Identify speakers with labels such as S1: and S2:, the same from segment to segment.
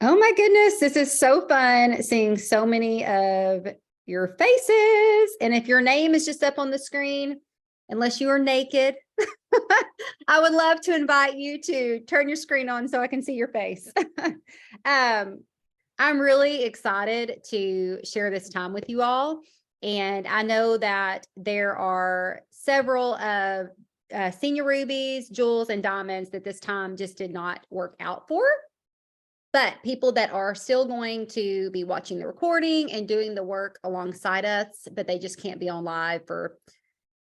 S1: Oh my goodness, this is so fun seeing so many of your faces. And if your name is just up on the screen, unless you are naked, I would love to invite you to turn your screen on so I can see your face. I'm really excited to share this time with you all. And I know that there are several of senior rubies, jewels, and diamonds that this time just did not work out for. But people that are still going to be watching the recording and doing the work alongside us, but they just can't be on live for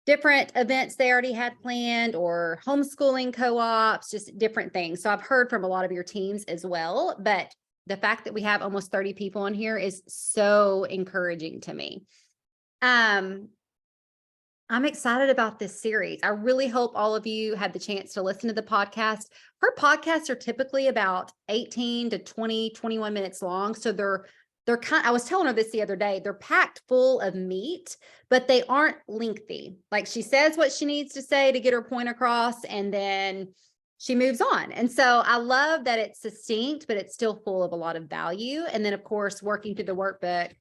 S1: different events they already had planned or homeschooling co-ops, just different things. So I've heard from a lot of your teams as well, but the fact that we have almost 30 people in here is so encouraging to me. I'm excited about this series. I really hope all of you had the chance to listen to the podcast. Her podcasts are typically about 18 to 20, 21 minutes long. So they're I was telling her this the other day, they're packed full of meat, but they aren't lengthy. Like she says what she needs to say to get her point across, and then she moves on. And so I love that it's succinct, but it's still full of a lot of value. And then of course, working through the workbook,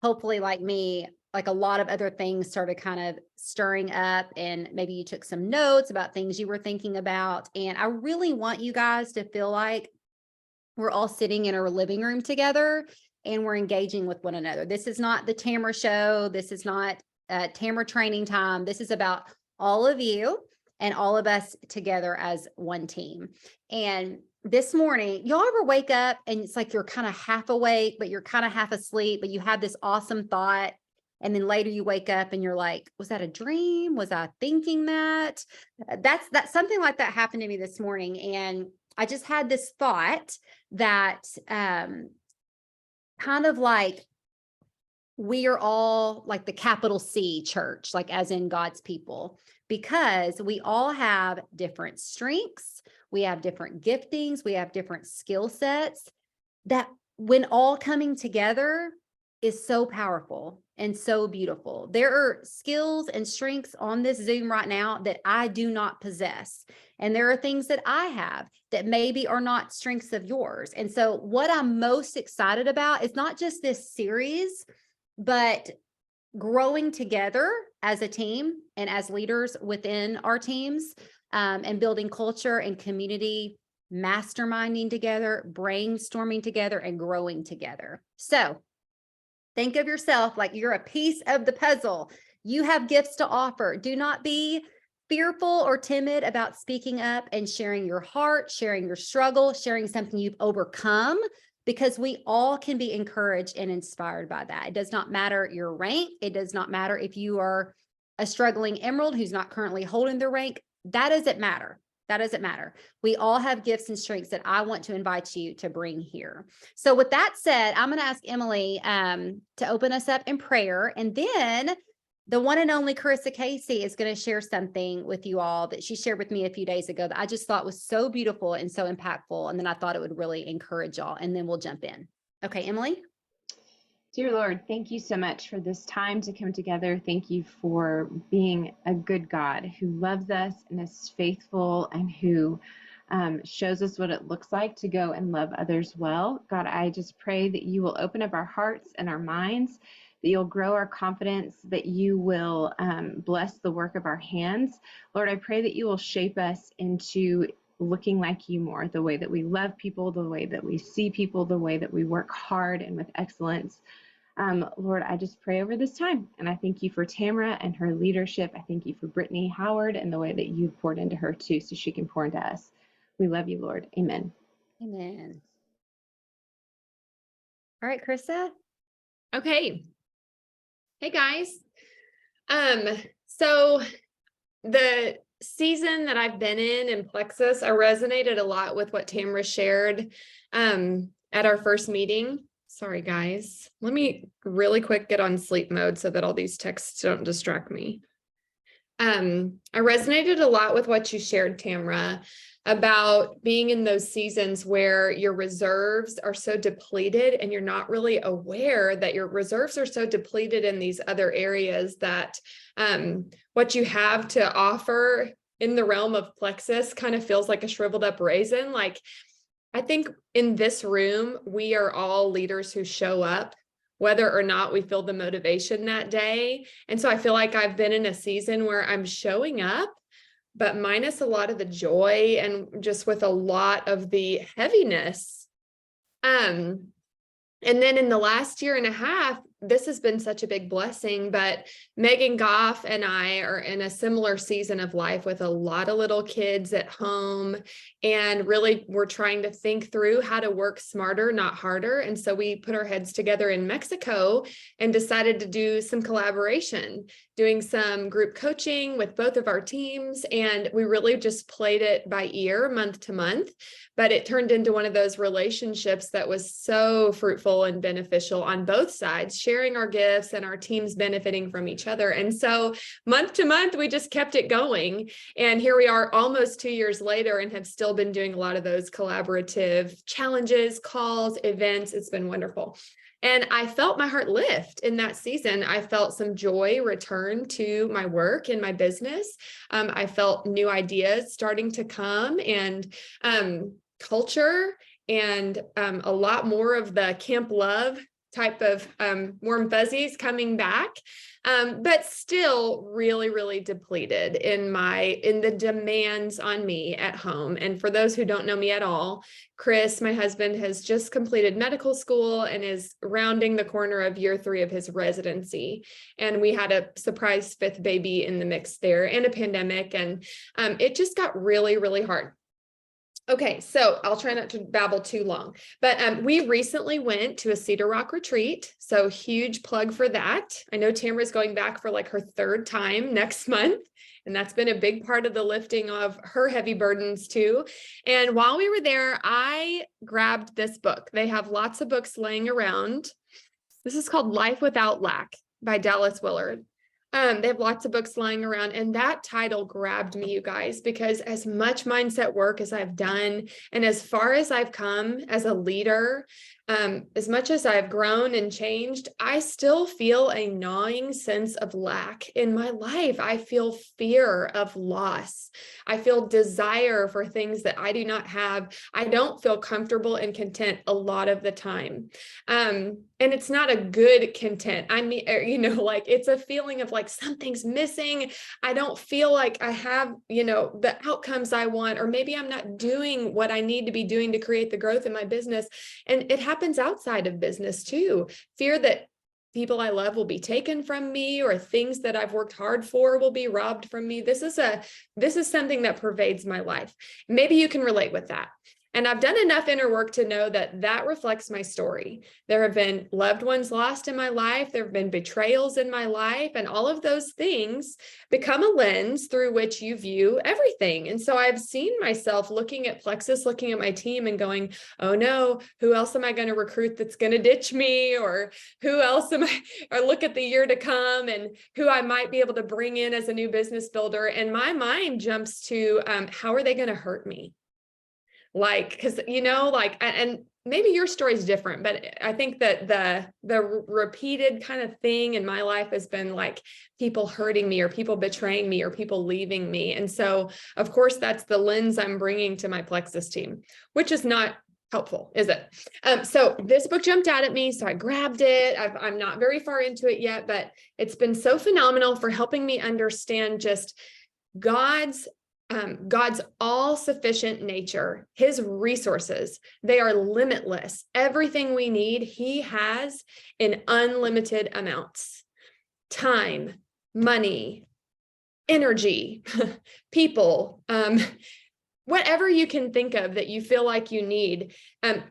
S1: hopefully like me, like a lot of other things started kind of stirring up, and maybe you took some notes about things you were thinking about. And I really want you guys to feel like we're all sitting in our living room together and we're engaging with one another. This is not the Tamara show. This is not Tamara training time. This is about all of you and all of us together as one team. And this morning, y'all ever wake up and it's like you're kind of half awake, but you're kind of half asleep, but you have this awesome thought. And then later you wake up and you're like, was that a dream? Was I thinking that? That's something like that happened to me this morning. And I just had this thought that kind of like we are all like the capital C church, like as in God's people, because we all have different strengths, we have different giftings, we have different skill sets that when all coming together is so powerful and so beautiful. There are skills and strengths on this Zoom right now that I do not possess. And there are things that I have that maybe are not strengths of yours. And so what I'm most excited about is not just this series, but growing together as a team and as leaders within our teams, and building culture and community, masterminding together, brainstorming together, and growing together. So think of yourself like you're a piece of the puzzle. You have gifts to offer. Do not be fearful or timid about speaking up and sharing your heart, sharing your struggle, sharing something you've overcome, because we all can be encouraged and inspired by that. It does not matter your rank. It does not matter if you are a struggling emerald who's not currently holding the rank. That doesn't matter. That doesn't matter. We all have gifts and strengths that I want to invite you to bring here. So with that said, I'm going to ask Emily to open us up in prayer. And then the one and only Carissa Casey is going to share something with you all that she shared with me a few days ago that I just thought was so beautiful and so impactful. And then I thought it would really encourage y'all. And then we'll jump in. Okay, Emily?
S2: Dear Lord, thank you so much for this time to come together. Thank you for being a good God who loves us and is faithful, and who shows us what it looks like to go and love others well. God, I just pray that you will open up our hearts and our minds, that you'll grow our confidence, that you will bless the work of our hands. Lord, I pray that you will shape us into looking like you more, the way that we love people, the way that we see people, the way that we work hard and with excellence. Lord, I just pray over this time, and I thank you for Tamara and her leadership. I thank you for Brittany Howard and the way that you've poured into her too, so she can pour into us. We love you, Lord. Amen.
S1: Amen. All right, Carissa.
S3: Okay. Hey guys. So the season that I've been in Plexus, I resonated a lot with what Tamara shared at our first meeting. Sorry, guys. Let me really quick get on sleep mode so that all these texts don't distract me. I resonated a lot with what you shared, Tamara, about being in those seasons where your reserves are so depleted and you're not really aware that your reserves are so depleted in these other areas, that what you have to offer in the realm of Plexus kind of feels like a shriveled up raisin. Like I think in this room, we are all leaders who show up, whether or not we feel the motivation that day. And so I feel like I've been in a season where I'm showing up, but minus a lot of the joy and just with a lot of the heaviness. And then in the last year and a half, this has been such a big blessing, but Megan Goff and I are in a similar season of life with a lot of little kids at home. And really, we're trying to think through how to work smarter, not harder. And so we put our heads together in Mexico and decided to do some collaboration, doing some group coaching with both of our teams. And we really just played it by ear month to month. But it turned into one of those relationships that was so fruitful and beneficial on both sides, sharing our gifts and our teams benefiting from each other. And so month to month, we just kept it going. And here we are almost 2 years later and have still been doing a lot of those collaborative challenges, calls, events. It's been wonderful. And I felt my heart lift in that season. I felt some joy return to my work and my business. I felt new ideas starting to come, and culture and a lot more of the camp love type of warm fuzzies coming back, but still really, really depleted in the demands on me at home. And for those who don't know me at all, Chris, my husband, has just completed medical school and is rounding the corner of year 3 of his residency. And we had a surprise 5th baby in the mix there and a pandemic. And it just got really, really hard. Okay, so I'll try not to babble too long, but we recently went to a Cedar Rock retreat. So huge plug for that. I know Tamara's going back for like her 3rd time next month. And that's been a big part of the lifting of her heavy burdens too. And while we were there, I grabbed this book. They have lots of books laying around. This is called Life Without Lack by Dallas Willard. They have lots of books lying around, and that title grabbed me, you guys, because as much mindset work as I've done and as far as I've come as a leader, as much as I've grown and changed, I still feel a gnawing sense of lack in my life. I feel fear of loss. I feel desire for things that I do not have. I don't feel comfortable and content a lot of the time. And it's not a good content. I mean, like it's a feeling of like something's missing. I don't feel like I have, the outcomes I want, or maybe I'm not doing what I need to be doing to create the growth in my business. And it happens outside of business too. Fear that people I love will be taken from me, or things that I've worked hard for will be robbed from me. This is something that pervades my life. Maybe you can relate with that. And I've done enough inner work to know that that reflects my story. There have been loved ones lost in my life. There have been betrayals in my life, and all of those things become a lens through which you view everything. And so I've seen myself looking at Plexus, looking at my team and going, oh no, who else am I going to recruit that's going to ditch me? Or who else am I, or look at the year to come and who I might be able to bring in as a new business builder. And my mind jumps to, how are they going to hurt me? Like, because, and maybe your story is different, but I think that the repeated kind of thing in my life has been like people hurting me, or people betraying me, or people leaving me. And so, of course, that's the lens I'm bringing to my Plexus team, which is not helpful, is it? So this book jumped out at me, so I grabbed it. I'm not very far into it yet, but it's been so phenomenal for helping me understand just God's all-sufficient nature, his resources. They are limitless. Everything we need, he has in unlimited amounts. Time, money, energy, people, whatever you can think of that you feel like you need,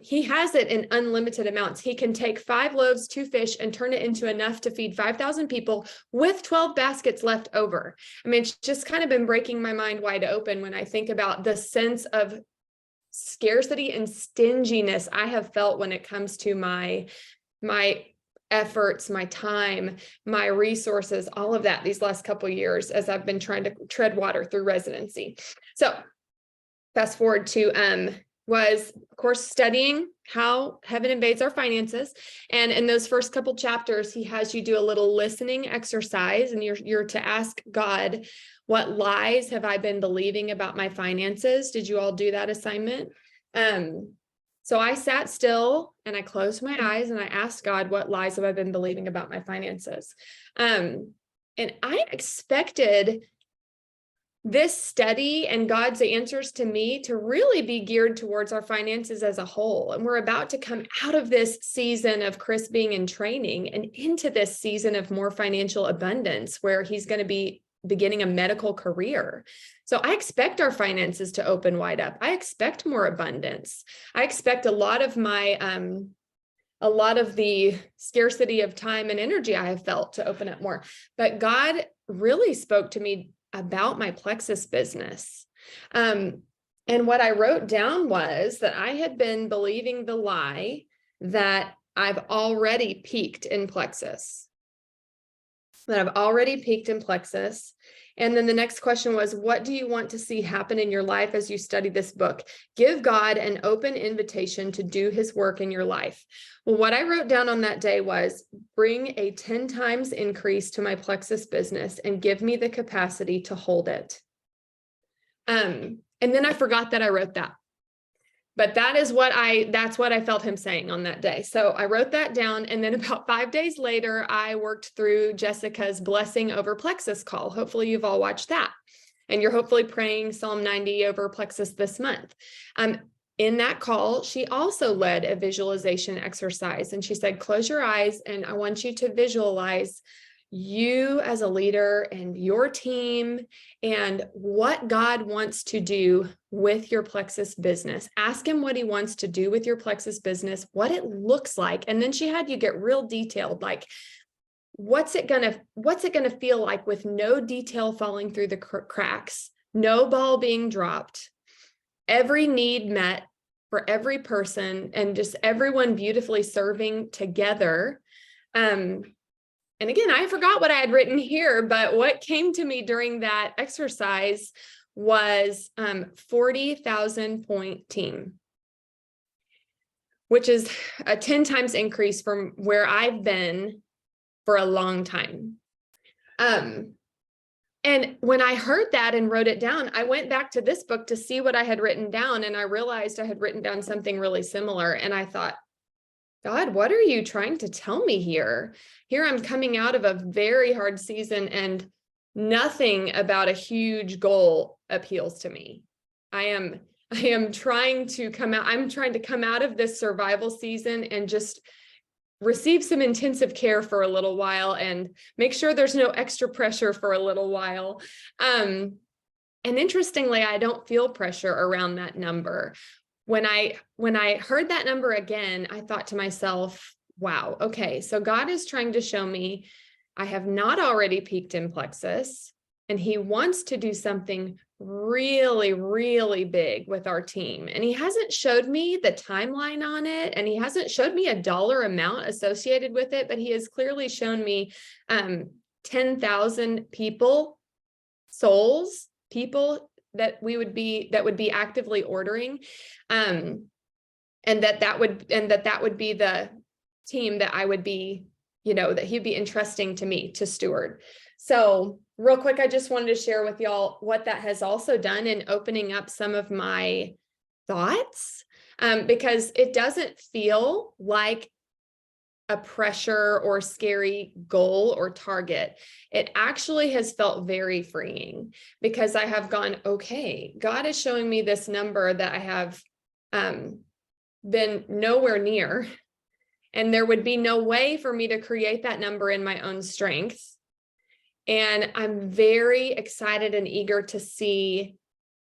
S3: he has it in unlimited amounts. He can take 5 loaves, 2 fish, and turn it into enough to feed 5,000 people with 12 baskets left over. I mean, it's just kind of been breaking my mind wide open when I think about the sense of scarcity and stinginess I have felt when it comes to my efforts, my time, my resources, all of that these last couple of years as I've been trying to tread water through residency. So fast forward to was, of course, studying how heaven invades our finances. And in those first couple chapters, he has you do a little listening exercise, and you're to ask God, what lies have I been believing about my finances? Did you all do that assignment? So I sat still and I closed my eyes and I asked God, what lies have I been believing about my finances? And I expected this study and God's answers to me to really be geared towards our finances as a whole. And we're about to come out of this season of Chris being in training and into this season of more financial abundance, where he's going to be beginning a medical career. So I expect our finances to open wide up. I expect more abundance. I expect a lot of the scarcity of time and energy I have felt to open up more. But God really spoke to me about my Plexus business. And what I wrote down was that I had been believing the lie that I've already peaked in Plexus. And then the next question was, what do you want to see happen in your life as you study this book? Give God an open invitation to do his work in your life. Well, what I wrote down on that day was, bring a 10 times increase to my Plexus business and give me the capacity to hold it. And then I forgot that I wrote that. But that's what I felt him saying on that day. So I wrote that down. And then about 5 days later, I worked through Jessica's Blessing Over Plexus call. Hopefully you've all watched that. And you're hopefully praying Psalm 90 over Plexus this month. In that call, she also led a visualization exercise. And she said, close your eyes and I want you to visualize you as a leader and your team and what God wants to do with your Plexus business. Ask him what he wants to do with your Plexus business, what it looks like. And then she had you get real detailed, like what's it gonna feel like with no detail falling through the cracks, no ball being dropped, every need met for every person, and just everyone beautifully serving together. And again, I forgot what I had written here, but what came to me during that exercise was 40,000 point team, which is a 10 times increase from where I've been for a long time. And when I heard that and wrote it down, I went back to this book to see what I had written down, and I realized I had written down something really similar. And I thought, God, what are you trying to tell me here? Here I'm coming out of a very hard season and nothing about a huge goal appeals to me. I am trying to come out. I'm trying to come out of this survival season and just receive some intensive care for a little while and make sure there's no extra pressure for a little while. And interestingly, I don't feel pressure around that number. When I heard that number again, I thought to myself, wow, okay, so God is trying to show me I have not already peaked in Plexus, and he wants to do something really, really big with our team. And he hasn't showed me the timeline on it, and he hasn't showed me a dollar amount associated with it, but he has clearly shown me 10,000 souls, people that would be actively ordering, and that would be the team that I would be, that he'd be entrusting to me to steward. So real quick, I just wanted to share with y'all what that has also done in opening up some of my thoughts, because it doesn't feel like a pressure or scary goal or target. It actually has felt very freeing, because I have gone, okay, God is showing me this number that I have been nowhere near, and there would be no way for me to create that number in my own strength. And I'm very excited and eager to see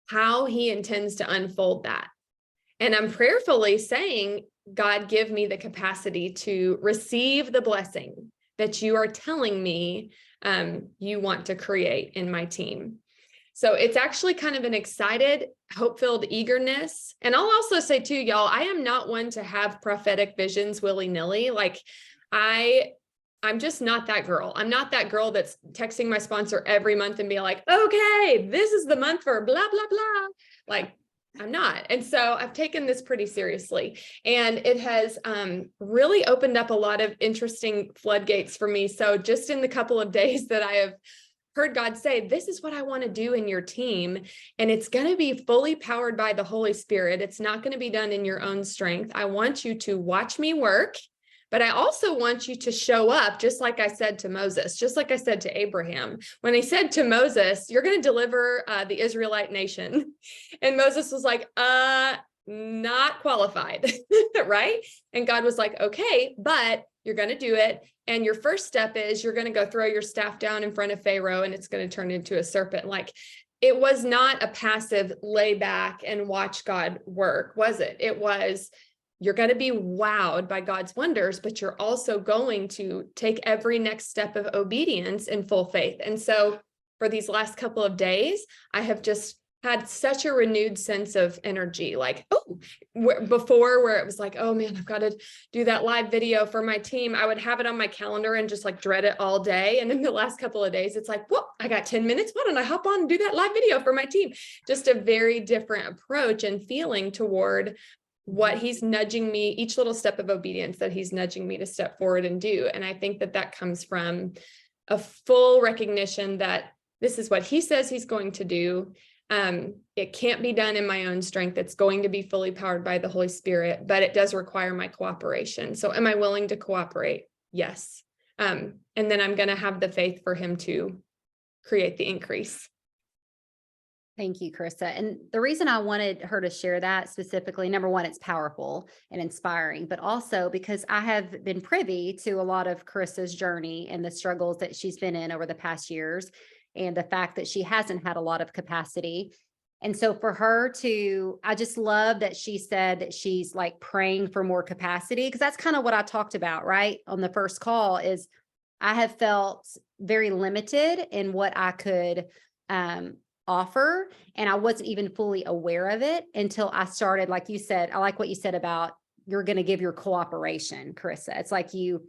S3: how he intends to unfold that. And I'm prayerfully saying, God, give me the capacity to receive the blessing that you are telling me you want to create in my team. So it's actually kind of an excited, hope-filled eagerness. And I'll also say too, y'all, I am not one to have prophetic visions willy-nilly. Like I'm just not that girl. I'm not that girl that's texting my sponsor every month and being like, okay, this is the month for blah, blah, blah. Like, I'm not. And so I've taken this pretty seriously, and it has really opened up a lot of interesting floodgates for me. So just in the couple of days that I have heard God say, this is what I want to do in your team. And it's going to be fully powered by the Holy Spirit. It's not going to be done in your own strength. I want you to watch me work, but I also want you to show up, just like I said to Moses, just like I said to Abraham. When he said to Moses, you're going to deliver the Israelite nation. And Moses was like, not qualified, right? And God was like, okay, but you're going to do it. And your first step is you're going to go throw your staff down in front of Pharaoh and it's going to turn into a serpent. Like, it was not a passive lay back and watch God work, was it? It was, you're going to be wowed by God's wonders, but you're also going to take every next step of obedience in full faith. And so for these last couple of days, I have just had such a renewed sense of energy, like, before where it was like, oh man, I've got to do that live video for my team. I would have it on my calendar and just like dread it all day. And in the last couple of days, it's like, well, I got 10 minutes. Why don't I hop on and do that live video for my team? Just a very different approach and feeling toward what he's nudging me, each little step of obedience that he's nudging me to step forward and do. And I think that that comes from a full recognition that this is what he says he's going to do. It can't be done in my own strength. It's going to be fully powered by the Holy Spirit, but it does require my cooperation. So am I willing to cooperate? Yes. And then I'm going to have the faith for him to create the increase.
S1: Thank you, Carissa. And the reason I wanted her to share that specifically, number one, it's powerful and inspiring, but also because I have been privy to a lot of Carissa's journey and the struggles that she's been in over the past years, and the fact that she hasn't had a lot of capacity. And so for her to, I just love that she said that she's like praying for more capacity, because that's kind of what I talked about, right? On the first call is I have felt very limited in what I could offer. And I wasn't even fully aware of it until I started, like you said, I like what you said about you're going to give your cooperation, Carissa. It's like you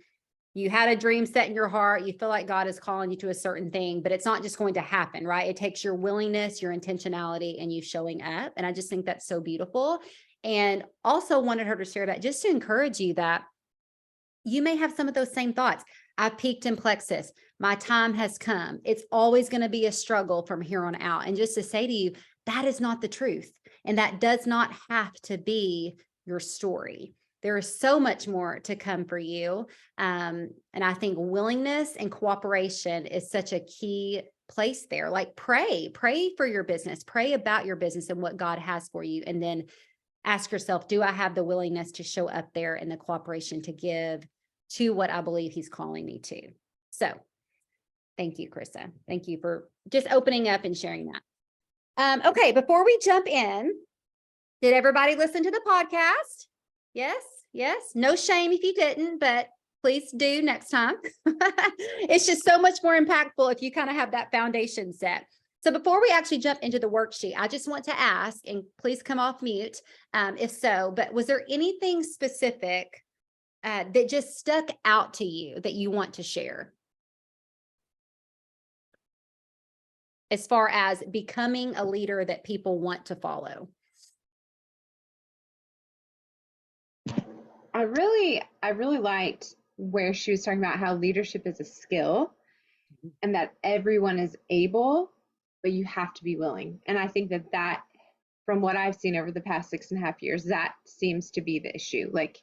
S1: had a dream set in your heart. You feel like God is calling you to a certain thing, but it's not just going to happen, right? It takes your willingness, your intentionality, and you showing up. And I just think that's so beautiful. And also wanted her to share that just to encourage you that you may have some of those same thoughts. I peaked in plexus. My time has come. It's always going to be a struggle from here on out. And just to say to you, that is not the truth. And that does not have to be your story. There is so much more to come for you. And I think willingness and cooperation is such a key place there. Like pray for your business, pray about your business and what God has for you. And then ask yourself, do I have the willingness to show up there and the cooperation to give to what I believe he's calling me to? So thank you, Carissa. Thank you for just opening up and sharing that. Okay, before we jump in, did everybody listen to the podcast? Yes. No shame if you didn't, but please do next time. It's just so much more impactful if you kind of have that foundation set. So before we actually jump into the worksheet, I just want to ask, and please come off mute if so, but was there anything specific that just stuck out to you that you want to share as far as becoming a leader that people want to follow?
S2: I really liked where she was talking about how leadership is a skill and that everyone is able, but you have to be willing. And I think that from what I've seen over the past 6.5 years, that seems to be the issue. Like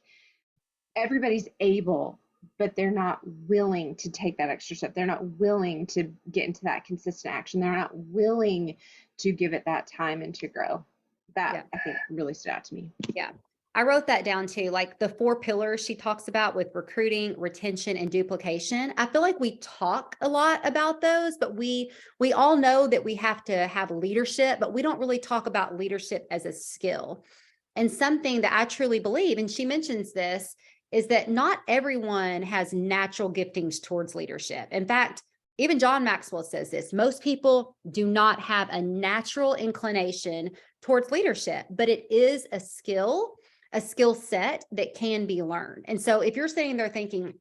S2: everybody's able, but they're not willing to take that extra step. They're not willing to get into that consistent action. They're not willing to give it that time and to grow. That I think really stood out to me.
S1: Yeah. I wrote that down too, like the 4 pillars she talks about with recruiting, retention, and duplication. I feel like we talk a lot about those, but we all know that we have to have leadership, but we don't really talk about leadership as a skill. And something that I truly believe, and she mentions this, is that not everyone has natural giftings towards leadership. In fact, even John Maxwell says this, most people do not have a natural inclination towards leadership, but it is a skill set that can be learned. And so if you're sitting there thinking,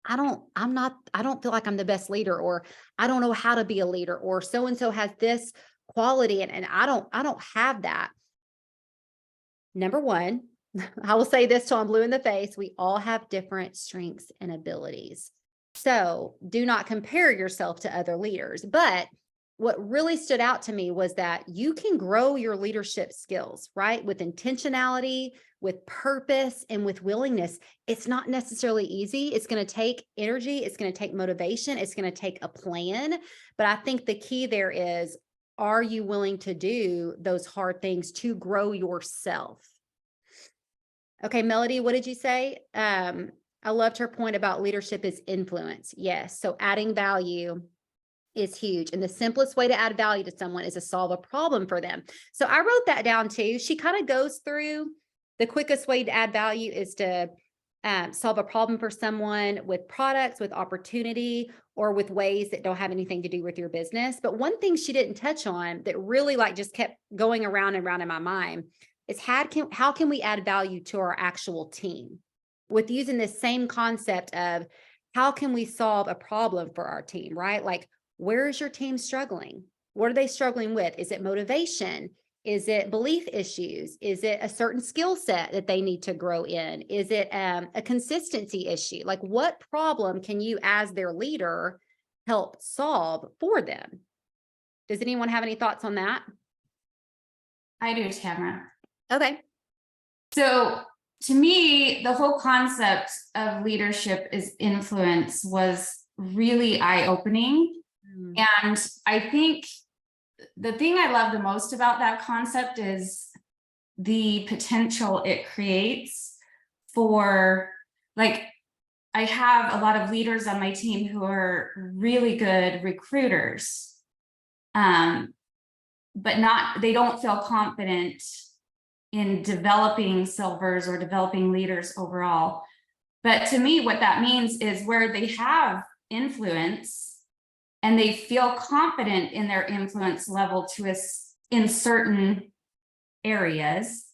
S1: I don't feel like I'm the best leader, or I don't know how to be a leader, or so-and-so has this quality and I don't have that. Number one, I will say this till I'm blue in the face. We all have different strengths and abilities. So do not compare yourself to other leaders. But what really stood out to me was that you can grow your leadership skills, right? With intentionality, with purpose, and with willingness. It's not necessarily easy. It's going to take energy. It's going to take motivation. It's going to take a plan. But I think the key there is, are you willing to do those hard things to grow yourself? Okay, Melody, what did you say? I loved her point about leadership is influence. Yes. So adding value is huge. And the simplest way to add value to someone is to solve a problem for them. So I wrote that down too. She kind of goes through the quickest way to add value is to solve a problem for someone with products, with opportunity, or with ways that don't have anything to do with your business. But one thing she didn't touch on that really like just kept going around and around in my mind is how can we add value to our actual team with using this same concept of how can we solve a problem for our team, right? Like, where is your team struggling? What are they struggling with? Is it motivation? Is it belief issues? Is it a certain skill set that they need to grow in? Is it a consistency issue? Like, what problem can you, as their leader, help solve for them? Does anyone have any thoughts on that?
S4: I do, Tamara.
S1: Okay.
S4: So to me, the whole concept of leadership is influence was really eye-opening. And I think the thing I love the most about that concept is the potential it creates for, like, I have a lot of leaders on my team who are really good recruiters, but they don't feel confident in developing silvers or developing leaders overall. But to me, what that means is where they have influence and they feel confident in their influence level in certain areas,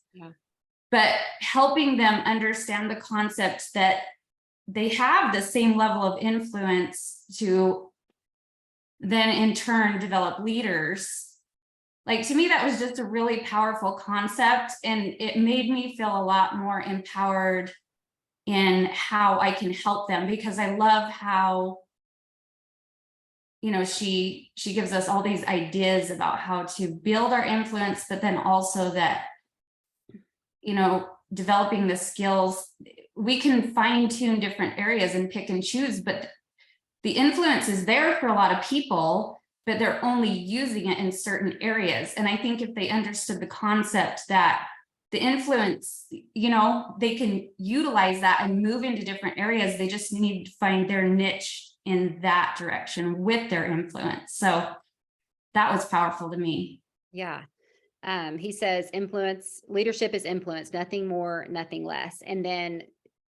S4: but helping them understand the concept that they have the same level of influence to then in turn develop leaders. Like, to me, that was just a really powerful concept, and it made me feel a lot more empowered in how I can help them, because I love how, you know, she gives us all these ideas about how to build our influence, but then also that, you know, developing the skills, we can fine tune different areas and pick and choose, but the influence is there for a lot of people, but they're only using it in certain areas. And I think if they understood the concept that the influence, you know, they can utilize that and move into different areas, they just need to find their niche in that direction with their influence. So that was powerful to me.
S1: Yeah. He says leadership is influence, nothing more, nothing less. And then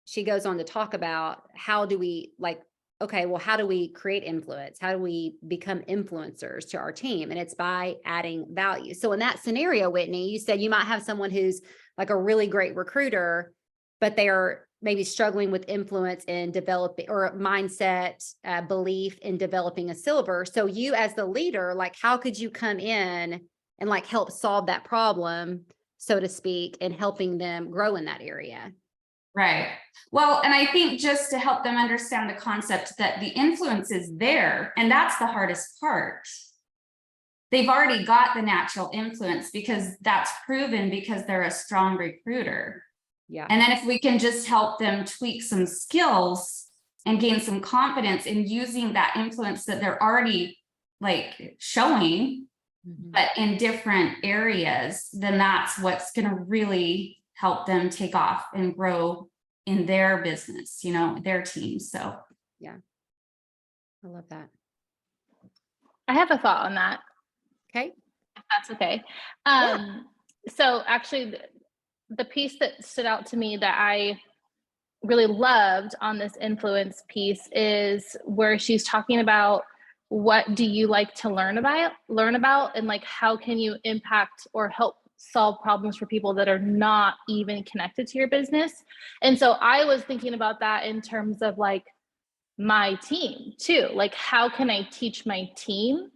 S1: she goes on to talk about how do we how do we create influence? How do we become influencers to our team? And it's by adding value. So in that scenario, Whitney, you said you might have someone who's like a really great recruiter, but they are maybe struggling with influence in developing or mindset, belief in developing a silver. So you as the leader, like, how could you come in and like help solve that problem, so to speak, and helping them grow in that area?
S4: Right. Well, and I think just to help them understand the concept that the influence is there, and that's the hardest part. They've already got the natural influence because that's proven because they're a strong recruiter.
S1: Yeah.
S4: And then if we can just help them tweak some skills and gain some confidence in using that influence that they're already like showing, but in different areas, then that's what's going to really help them take off and grow in their business, you know, their team. So
S1: yeah, I love that.
S5: I have a thought on that.
S1: Okay.
S5: If that's okay.
S1: Yeah.
S5: So actually the piece that stood out to me that I really loved on this influence piece is where she's talking about what do you like to learn about and like how can you impact or help solve problems for people that are not even connected to your business. And so I was thinking about that in terms of like my team too. Like, how can I teach my team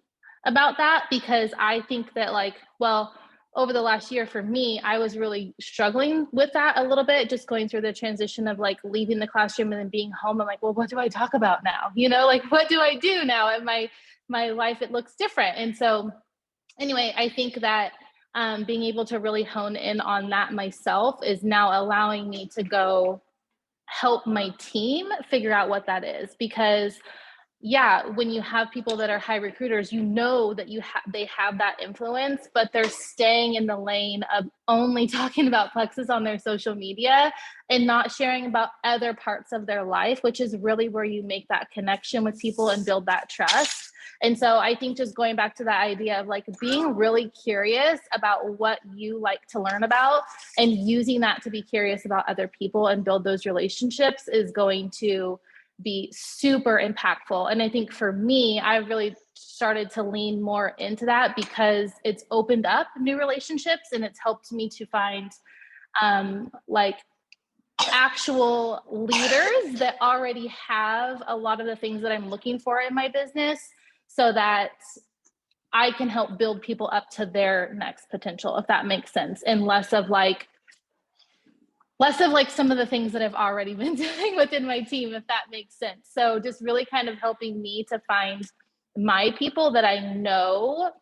S5: about that? Because I think that like, well, over the last year for me, I was really struggling with that a little bit, just going through the transition of like leaving the classroom and then being home. I'm like, well, what do I talk about now? You know, like what do I do now at my life? It looks different. And so anyway, I think that being able to really hone in on that myself is now allowing me to go help my team figure out what that is. Because yeah, when you have people that are high recruiters, you know that they have that influence, but they're staying in the lane of only talking about Plexus on their social media and not sharing about other parts of their life, which is really where you make that connection with people and build that trust. And so I think just going back to that idea of like being really curious about what you like to learn about and using that to be curious about other people and build those relationships is going to be super impactful. And I think for me, I really started to lean more into that because it's opened up new relationships and it's helped me to find like actual leaders that already have a lot of the things that I'm looking for in my business so that I can help build people up to their next potential, if that makes sense, and less of like some of the things that I've already been doing within my team, if that makes sense. So just really kind of helping me to find my people that I know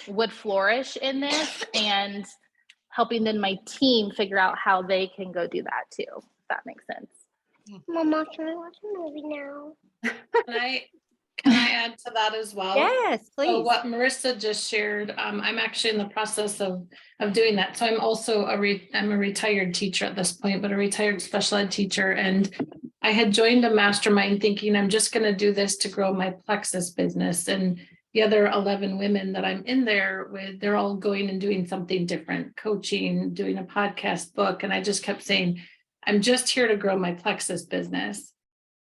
S5: would flourish in this and helping then my team figure out how they can go do that too, if that makes sense.
S6: Mama, can I watch a movie now?
S7: Can I add to that as well?
S1: Yes,
S7: So
S1: please.
S7: what Marissa just shared, I'm actually in the process of doing that. So I'm also I'm a retired teacher at this point, but a retired special ed teacher. And I had joined a mastermind thinking I'm just going to do this to grow my Plexus business. And the other 11 women that I'm in there with, they're all going and doing something different, coaching, doing a podcast, book. And I just kept saying, I'm just here to grow my Plexus business.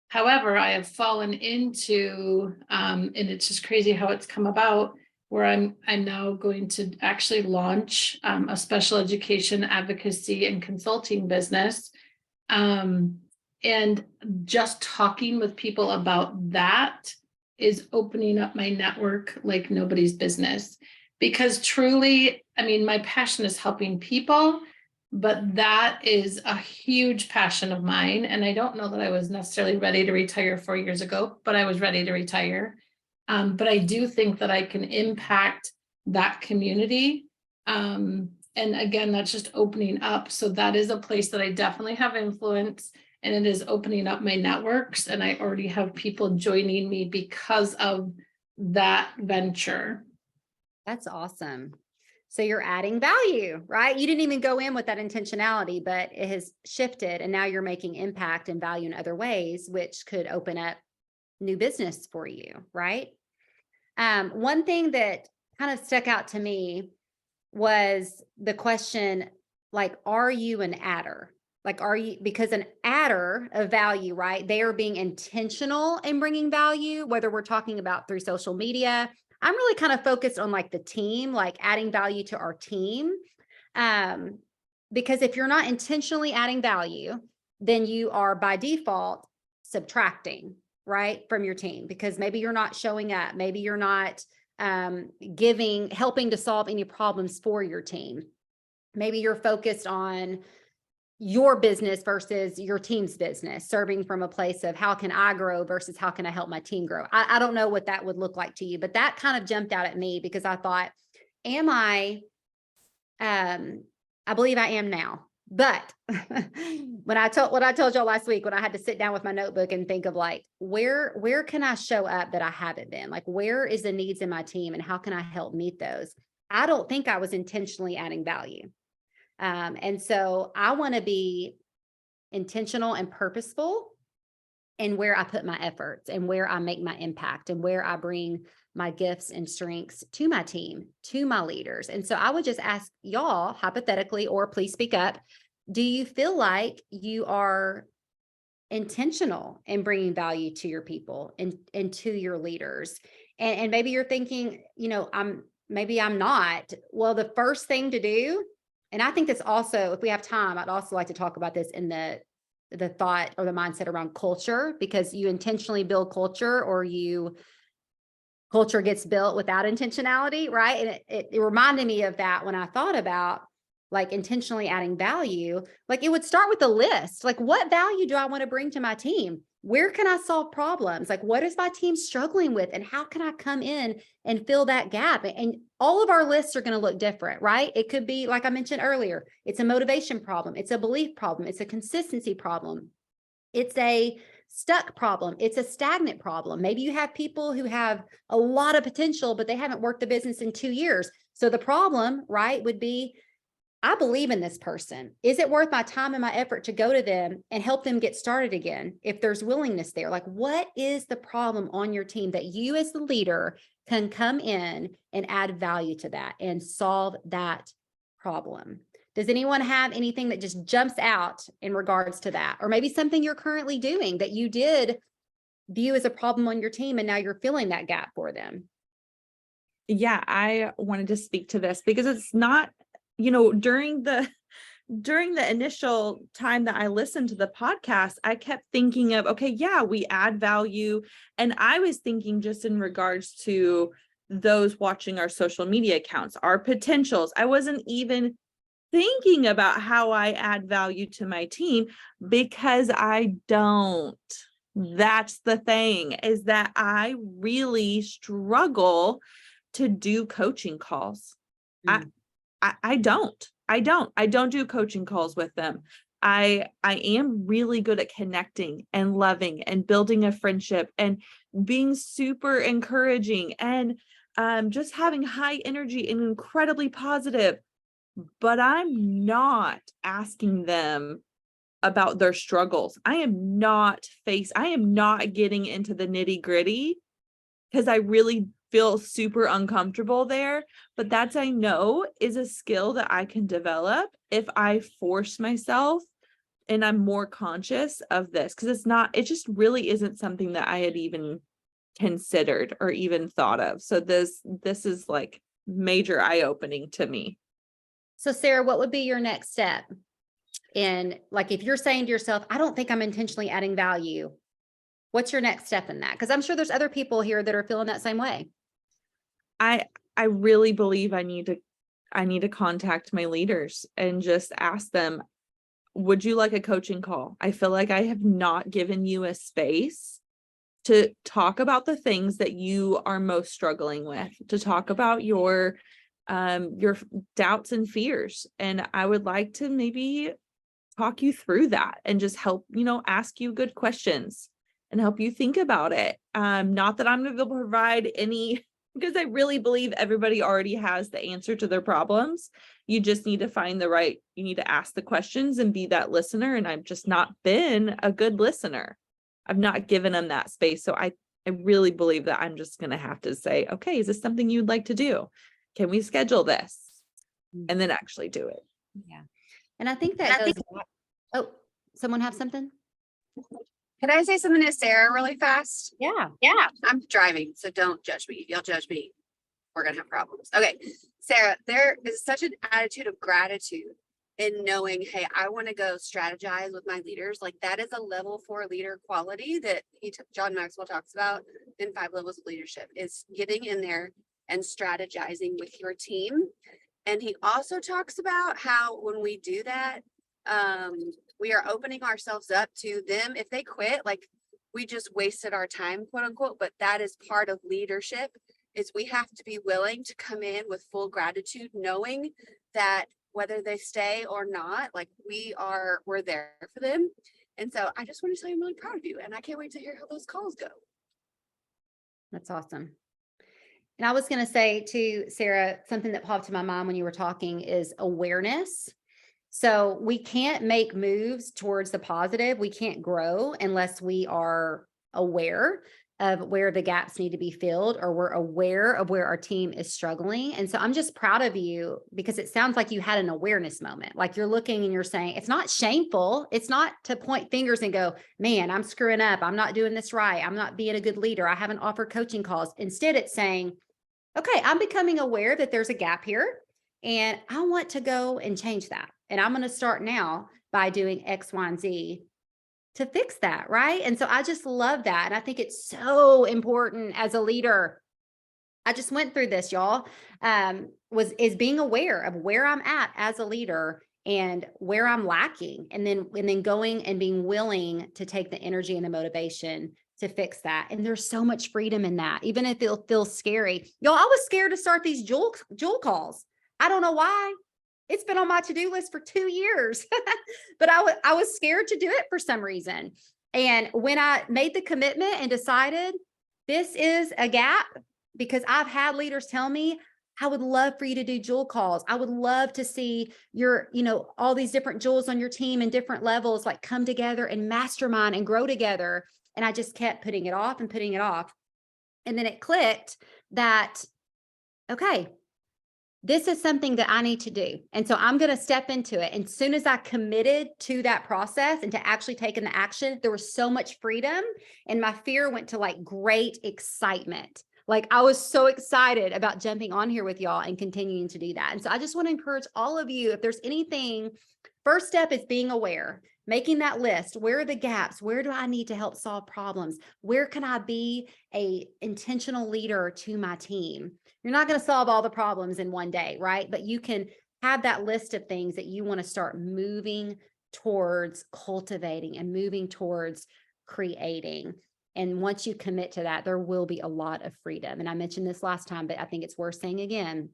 S7: However, I have fallen into, and it's just crazy how it's come about, where I'm now going to actually launch a special education advocacy and consulting business. And just talking with people about that is opening up my network like nobody's business. Because truly, I mean, my passion is helping people. But that is a huge passion of mine. And I don't know that I was necessarily ready to retire 4 years ago, but I was ready to retire. But I do think that I can impact that community. And again, that's just opening up. So that is a place that I definitely have influence, and it is opening up my networks. And I already have people joining me because of that venture.
S1: That's awesome. So you're adding value, right? You didn't even go in with that intentionality, but it has shifted and now you're making impact and value in other ways, which could open up new business for you, right? One thing that kind of stuck out to me was the question, like, are you an adder? Like, are you, because an adder of value, right? They are being intentional in bringing value, whether we're talking about through social media. I'm really kind of focused on like the team, like adding value to our team. Because if you're not intentionally adding value, then you are by default subtracting, right, from your team, because maybe you're not showing up. Maybe you're not helping to solve any problems for your team. Maybe you're focused on your business versus your team's business, serving from a place of how can I grow versus how can I help my team grow? I don't know what that would look like to you, but that kind of jumped out at me because I thought, I believe I am now. But what I told y'all last week, when I had to sit down with my notebook and think of like, where can I show up that I haven't been? Like, where is the needs in my team and how can I help meet those? I don't think I was intentionally adding value. And so I want to be intentional and purposeful in where I put my efforts and where I make my impact and where I bring my gifts and strengths to my team, to my leaders. And so I would just ask y'all hypothetically, or please speak up. Do you feel like you are intentional in bringing value to your people and to your leaders? And maybe you're thinking, maybe I'm not. Well, the first thing to do, and I think that's also, if we have time, I'd also like to talk about this in the thought or the mindset around culture, because you intentionally build culture or you culture gets built without intentionality, right? And it reminded me of that when I thought about like intentionally adding value. Like it would start with a list. Like, what value do I want to bring to my team? Where can I solve problems? Like, what is my team struggling with? And how can I come in and fill that gap? And all of our lists are going to look different, right? It could be, like I mentioned earlier, it's a motivation problem. It's a belief problem. It's a consistency problem. It's a stuck problem. It's a stagnant problem. Maybe you have people who have a lot of potential, but they haven't worked the business in 2 years. So the problem, right, would be, I believe in this person. Is it worth my time and my effort to go to them and help them get started again? If there's willingness there, like what is the problem on your team that you as the leader can come in and add value to that and solve that problem? Does anyone have anything that just jumps out in regards to that? Or maybe something you're currently doing that you did view as a problem on your team and now you're filling that gap for them?
S8: Yeah, I wanted to speak to this because it's not, during the initial time that I listened to the podcast, I kept thinking of, okay, yeah, we add value. And I was thinking just in regards to those watching our social media accounts, our potentials. I wasn't even thinking about how I add value to my team because I don't. That's the thing, is that I really struggle to do coaching calls. I don't do coaching calls with them. I am really good at connecting and loving and building a friendship and being super encouraging and just having high energy and incredibly positive. But I'm not asking them about their struggles. I am not getting into the nitty gritty because I really feel super uncomfortable there. But that's, I know, is a skill that I can develop if I force myself and I'm more conscious of this, because it just really isn't something that I had even considered or even thought of. So this is like major eye-opening to me.
S1: So Sarah, what would be your next step? And like, if you're saying to yourself, I don't think I'm intentionally adding value, what's your next step in that? Because I'm sure there's other people here that are feeling that same way.
S8: I really believe I need to contact my leaders and just ask them, would you like a coaching call? I feel like I have not given you a space to talk about the things that you are most struggling with, to talk about your doubts and fears. And I would like to maybe talk you through that and just help, ask you good questions and help you think about it. Not that I'm going to provide any, because I really believe everybody already has the answer to their problems. You just need to you need to ask the questions and be that listener. And I've just not been a good listener. I've not given them that space. So I really believe that I'm just going to have to say, okay, is this something you'd like to do? Can we schedule this? And then actually do it.
S1: Yeah. And I think that goes back. Oh, someone have something?
S9: Can I say something to Sarah really fast?
S1: Yeah.
S9: Yeah, I'm driving, so don't judge me. If y'all judge me, we're gonna have problems. Okay, Sarah, there is such an attitude of gratitude in knowing, hey, I want to go strategize with my leaders. Like that is a level 4 leader quality that John Maxwell talks about in 5 levels of leadership, is getting in there and strategizing with your team. And he also talks about how when we do that, we are opening ourselves up to them. If they quit, like we just wasted our time, quote unquote, but that is part of leadership, is we have to be willing to come in with full gratitude, knowing that whether they stay or not, like we're there for them. And so I just want to tell you, I'm really proud of you. And I can't wait to hear how those calls go.
S1: That's awesome. And I was going to say to Sarah, something that popped to my mind when you were talking is awareness. So we can't make moves towards the positive. We can't grow unless we are aware of where the gaps need to be filled, or we're aware of where our team is struggling. And so I'm just proud of you, because it sounds like you had an awareness moment. Like you're looking and you're saying, it's not shameful. It's not to point fingers and go, man, I'm screwing up. I'm not doing this right. I'm not being a good leader. I haven't offered coaching calls. Instead, it's saying, okay, I'm becoming aware that there's a gap here and I want to go and change that. And I'm going to start now by doing X, Y, and Z to fix that, right? And so I just love that. And I think it's so important as a leader I just went through this, y'all, is being aware of where I'm at as a leader and where I'm lacking, and then going and being willing to take the energy and the motivation to fix that. And there's so much freedom in that, even if it feels scary. Y'all, I was scared to start these Jewel calls. I don't know why. It's been on my to-do list for 2 years, but I was scared to do it for some reason. And when I made the commitment and decided this is a gap, because I've had leaders tell me, I would love for you to do Jewel calls. I would love to see your, all these different Jewels on your team and different levels, like come together and mastermind and grow together. And I just kept putting it off and putting it off. And then it clicked that, okay, this is something that I need to do. And so I'm going to step into it. And as soon as I committed to that process and to actually taking the action, there was so much freedom, and my fear went to like great excitement. Like I was so excited about jumping on here with y'all and continuing to do that. And so I just want to encourage all of you, if there's anything, first step is being aware, making that list. Where are the gaps? Where do I need to help solve problems? Where can I be a intentional leader to my team? You're not going to solve all the problems in one day, right? But you can have that list of things that you want to start moving towards cultivating and moving towards creating. And once you commit to that, there will be a lot of freedom. And I mentioned this last time, but I think it's worth saying again,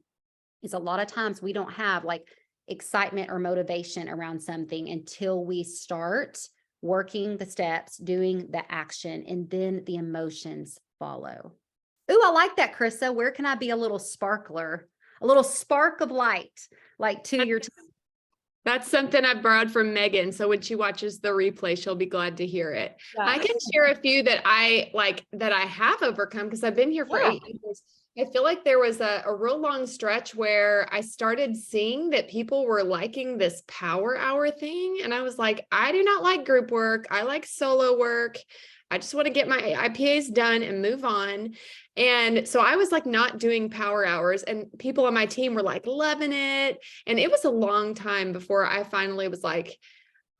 S1: is a lot of times we don't have like excitement or motivation around something until we start working the steps, doing the action, and then the emotions follow. Ooh, I like that, Krista. Where can I be a little sparkler, a little spark of light, like to your team?
S3: That's something I borrowed from Megan. So when she watches the replay, she'll be glad to hear it.
S1: Yeah.
S3: I can share a few that I have overcome because I've been here for 8 years. I feel like there was a real long stretch where I started seeing that people were liking this power hour thing. And I was like, I do not like group work. I like solo work. I just want to get my IPAs done and move on. And so I was like not doing power hours, and people on my team were like loving it. And it was a long time before I finally was like,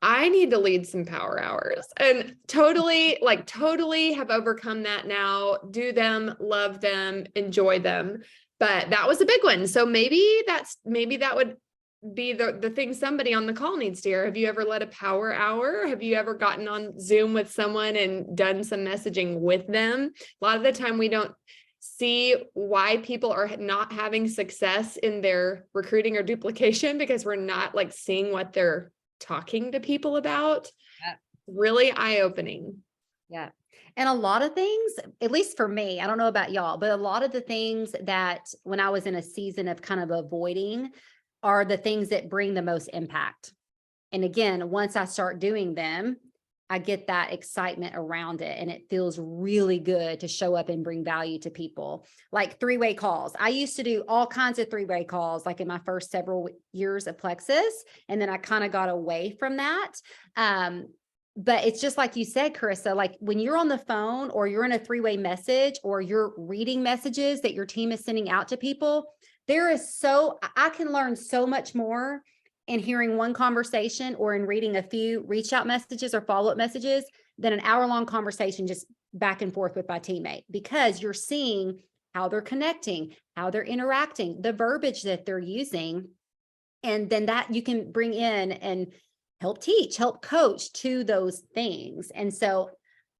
S3: I need to lead some power hours, and totally have overcome that now. Do them, love them, enjoy them. But that was a big one. So maybe that would be the thing somebody on the call needs to hear. Have you ever led a power hour? Have you ever gotten on Zoom with someone and done some messaging with them? A lot of the time we don't see why people are not having success in their recruiting or duplication because we're not like seeing what they're talking to people about.
S1: Yeah.
S3: Really eye-opening.
S1: Yeah. And a lot of things, at least for me, I don't know about y'all, but a lot of the things that when I was in a season of kind of avoiding are the things that bring the most impact. And again, once I start doing them, I get that excitement around it, and it feels really good to show up and bring value to people. Like 3-way calls. I used to do all kinds of 3-way calls, like in my first several years of Plexus. And then I kind of got away from that. But it's just like you said, Carissa, like when you're on the phone or you're in a 3-way message or you're reading messages that your team is sending out to people, I can learn so much more in hearing one conversation or in reading a few reach out messages or follow-up messages than an hour-long conversation just back and forth with my teammate, because you're seeing how they're connecting, how they're interacting, the verbiage that they're using. And then that you can bring in and help teach, help coach to those things. And so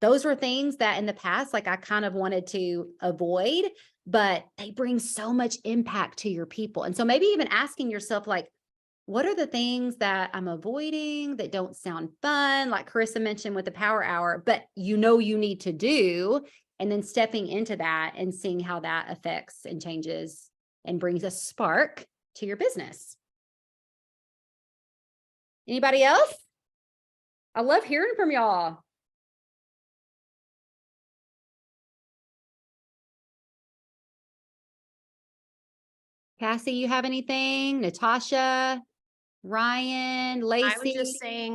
S1: those were things that in the past, like I kind of wanted to avoid, but they bring so much impact to your people. And so maybe even asking yourself, like, what are the things that I'm avoiding that don't sound fun? Like Carissa mentioned with the power hour, but you need to do, and then stepping into that and seeing how that affects and changes and brings a spark to your business. Anybody else? I love hearing from y'all. Cassie, you have anything? Natasha, Ryan, Lacey?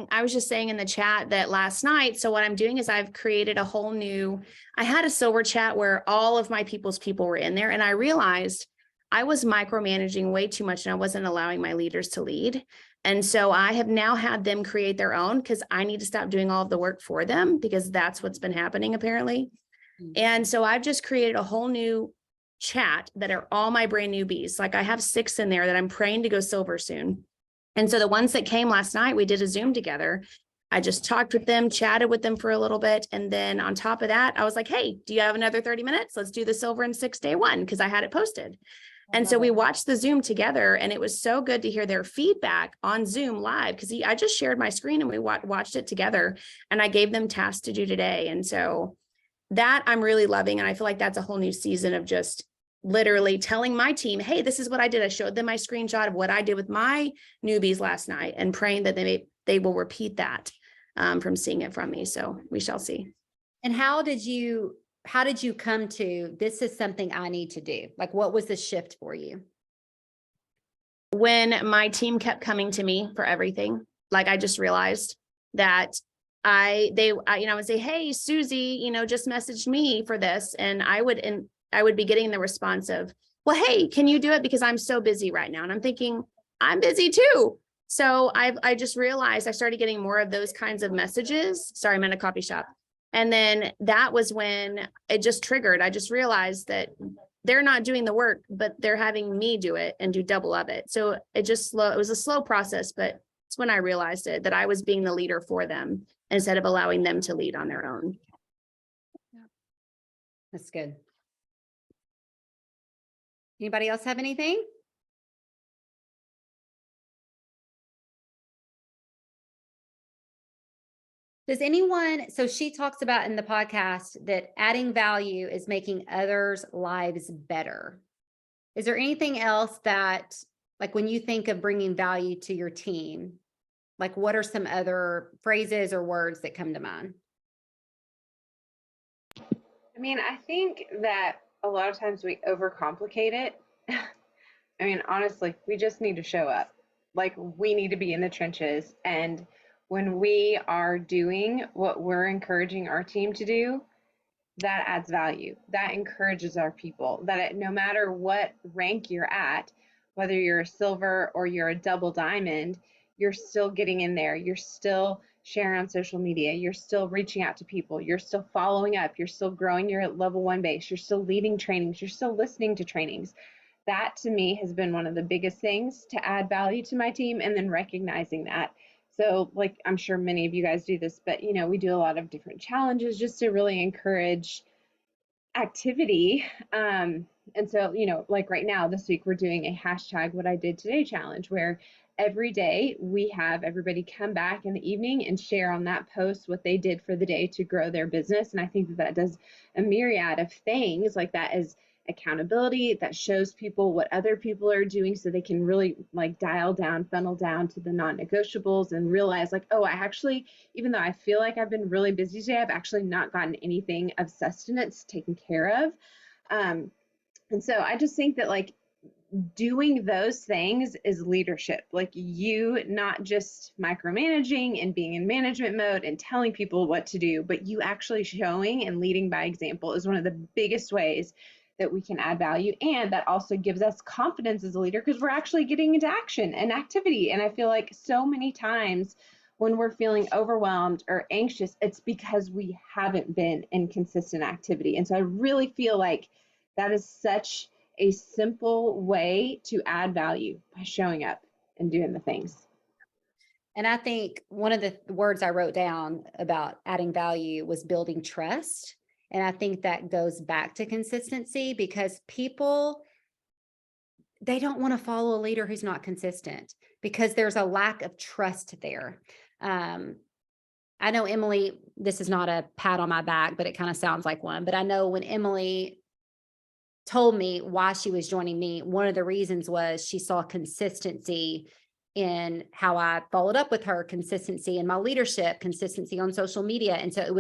S10: I was just saying in the chat that last night, so what I'm doing is I've created a whole new, I had a silver chat where all of my people were in there, and I realized I was micromanaging way too much and I wasn't allowing my leaders to lead. And so I have now had them create their own, because I need to stop doing all of the work for them, because that's what's been happening apparently. And so I've just created a whole new chat that are all my brand newbies. Like I have 6 in there that I'm praying to go silver soon. And so the ones that came last night, we did a Zoom together. I just talked with them, chatted with them for a little bit. And then on top of that, I was like, hey, do you have another 30 minutes? Let's do the silver and 6 day one, because I had it posted. And so we watched the Zoom together, and it was so good to hear their feedback on Zoom live, because I just shared my screen and we watched it together, and I gave them tasks to do today. And so that I'm really loving. And I feel like that's a whole new season of just literally telling my team, hey, this is what I did. I showed them my screenshot of what I did with my newbies last night, and praying that they will repeat that from seeing it from me. So we shall see.
S1: And how did you come to, this is something I need to do? Like, what was the shift for you?
S10: When my team kept coming to me for everything, like I just realized that I would say, hey, Susie, just messaged me for this. And I would be getting the response of, well, hey, can you do it? Because I'm so busy right now. And I'm thinking, I'm busy too. So I just realized I started getting more of those kinds of messages. Sorry, I'm in a coffee shop. And then that was when it just triggered. I just realized that they're not doing the work, but they're having me do it and do double of it. So it was a slow process, but it's when I realized it, that I was being the leader for them instead of allowing them to lead on their own.
S1: That's good. Anybody else have anything? Does anyone, so she talks about in the podcast that adding value is making others' lives better. Is there anything else that, like when you think of bringing value to your team, like what are some other phrases or words that come to mind?
S2: I mean, I think that a lot of times we overcomplicate it. I mean, honestly, we just need to show up. Like, we need to be in the trenches. And when we are doing what we're encouraging our team to do, that adds value. That encourages our people. That no matter what rank you're at, whether you're a silver or you're a double diamond, you're still getting in there. You're still sharing on social media. You're still reaching out to people. You're still following up. You're still growing your level 1 base. You're still leading trainings. You're still listening to trainings. That to me has been one of the biggest things to add value to my team, and then recognizing that. So like, I'm sure many of you guys do this, but we do a lot of different challenges just to really encourage activity. And so, like right now, this week, we're doing a hashtag what I did today challenge, where every day we have everybody come back in the evening and share on that post what they did for the day to grow their business. And I think that does a myriad of things. Like, that is accountability, that shows people what other people are doing, so they can really like funnel down to the non-negotiables, and realize like, oh, I actually, even though I feel like I've been really busy today, I've actually not gotten anything of sustenance taken care of. And so I just think that like doing those things is leadership. Like, you not just micromanaging and being in management mode and telling people what to do, but you actually showing and leading by example is one of the biggest ways that we can add value. And that also gives us confidence as a leader, because we're actually getting into action and activity. And I feel like so many times when we're feeling overwhelmed or anxious, it's because we haven't been in consistent activity. And so I really feel like that is such a simple way to add value, by showing up and doing the things.
S1: And I think one of the words I wrote down about adding value was building trust. And I think that goes back to consistency, because people, they don't want to follow a leader who's not consistent, because there's a lack of trust there. I know Emily, this is not a pat on my back, but it kind of sounds like one. But I know when Emily told me why she was joining me, one of the reasons was she saw consistency in how I followed up with her, consistency in my leadership, consistency on social media. And so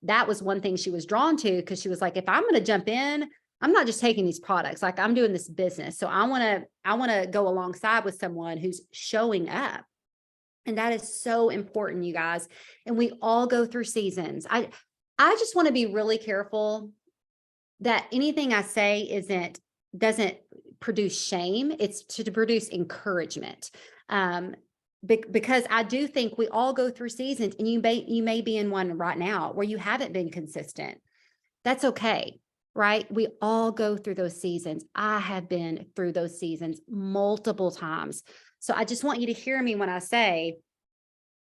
S1: that was one thing she was drawn to, because she was like, if I'm going to jump in, I'm not just taking these products, like I'm doing this business. So I want to go alongside with someone who's showing up. And that is so important, you guys. And we all go through seasons. I just want to be really careful that anything I say doesn't produce shame. It's to produce encouragement. Because I do think we all go through seasons, and you may be in one right now where you haven't been consistent. That's okay. right? We all go through those seasons. I have been through those seasons multiple times. So I just want you to hear me when I say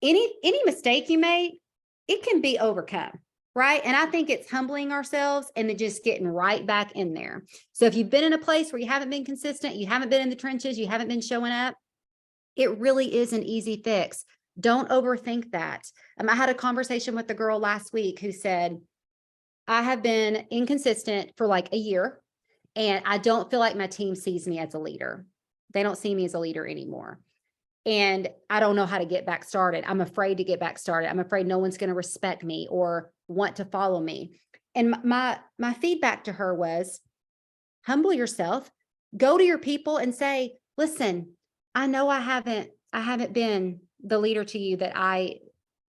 S1: any mistake you make, it can be overcome, right? And I think it's humbling ourselves and then just getting right back in there. So if you've been in a place where you haven't been consistent, you haven't been in the trenches, you haven't been showing up, it really is an easy fix. Don't overthink that. I had a conversation with a girl last week who said, I have been inconsistent for like a year, and I don't feel like my team sees me as a leader. They don't see me as a leader anymore. And I don't know how to get back started. I'm afraid to get back started. I'm afraid no one's going to respect me or want to follow me. And my feedback to her was, humble yourself, go to your people and say, listen, I know I haven't been the leader to you that I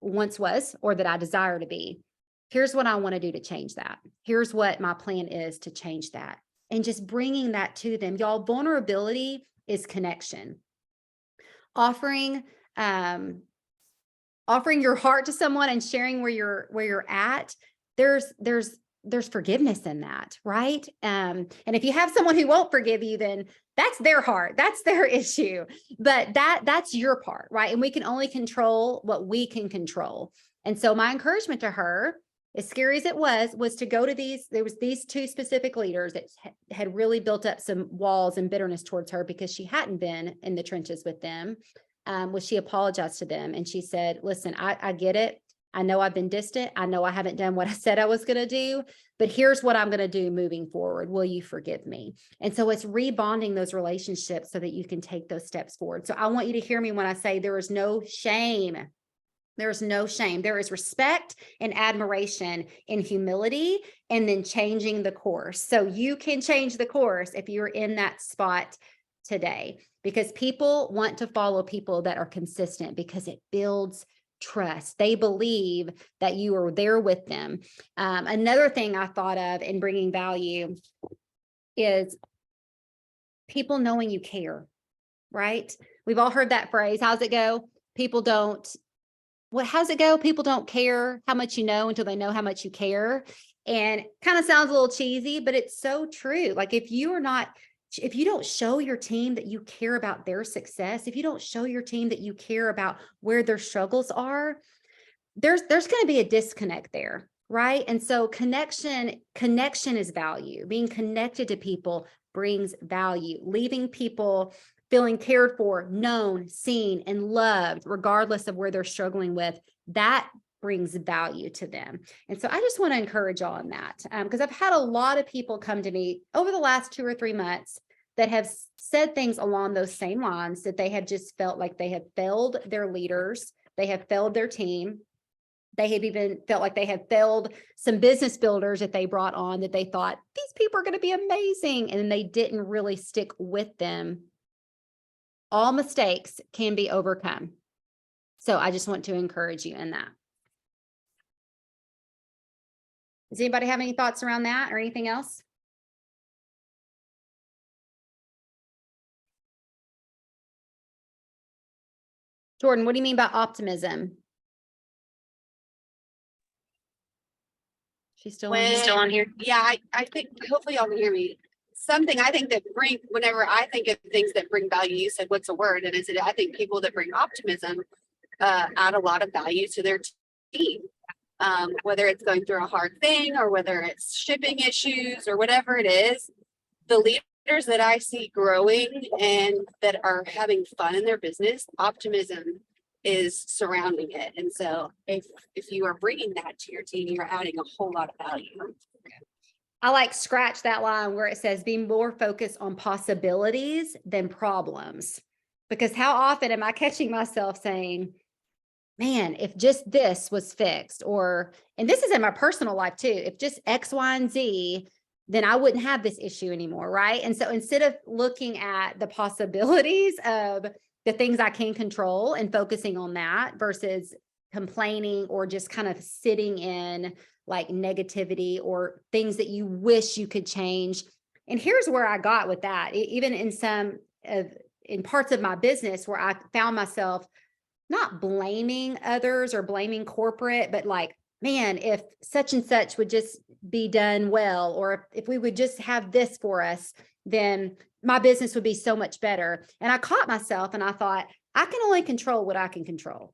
S1: once was or that I desire to be. Here's what I want to do to change that. Here's what my plan is to change that. And just bringing that to them. Y'all, vulnerability is connection. Offering your heart to someone and sharing where you're at, there's forgiveness in that, right? And if you have someone who won't forgive you, then that's their heart, that's their issue. But that's your part, right? And we can only control what we can control. And so my encouragement to her, as scary as it was to go to these two specific leaders that had really built up some walls and bitterness towards her because she hadn't been in the trenches with them. She apologized to them and she said, listen, I get it. I know I've been distant. I know I haven't done what I said I was going to do, but here's what I'm going to do moving forward. Will you forgive me? And so it's rebonding those relationships so that you can take those steps forward. So I want you to hear me when I say there is no shame. There is no shame. There is respect and admiration and humility, and then changing the course. So you can change the course if you're in that spot today, because people want to follow people that are consistent because it builds trust. They believe that you are there with them. Another thing I thought of in bringing value is people knowing you care, right? We've all heard that phrase. How's it go? How's it go? People don't care how much you know until they know how much you care. And kind of sounds a little cheesy, but it's so true. Like if you don't show your team that you care about their success, if you don't show your team that you care about where their struggles are, there's going to be a disconnect there, right? And so connection is value. Being connected to people brings value. Leaving people feeling cared for, known, seen, and loved, regardless of where they're struggling with, that brings value to them. And so I just want to encourage y'all on that, because I've had a lot of people come to me over the last 2 or 3 months that have said things along those same lines, that they have just felt like they have failed their leaders, they have failed their team. They have even felt like they have failed some business builders that they brought on, that they thought these people are going to be amazing, and they didn't really stick with them. All mistakes can be overcome. So I just want to encourage you in that. Does anybody have any thoughts around that or anything else? Jordan, what do you mean by optimism? She's still on here.
S9: Yeah, I think hopefully y'all can hear me. Something I think that whenever I think of things that bring value, you said, what's a word? And I think people that bring optimism add a lot of value to their team. Whether it's going through a hard thing or whether it's shipping issues or whatever it is, the leaders that I see growing and that are having fun in their business, optimism is surrounding it. And so if you are bringing that to your team, you're adding a whole lot of value.
S1: I like scratch that line where it says be more focused on possibilities than problems. Because how often am I catching myself saying, man, if just this was fixed, and this is in my personal life too, if just X, Y, and Z, then I wouldn't have this issue anymore, right? And so instead of looking at the possibilities of the things I can control and focusing on that versus complaining or just kind of sitting in like negativity or things that you wish you could change. And here's where I got with that, even in parts of my business where I found myself not blaming others or blaming corporate, but like man, if such and such would just be done well, or if we would just have this for us, then my business would be so much better. And I caught myself and I thought, I can only control what I can control.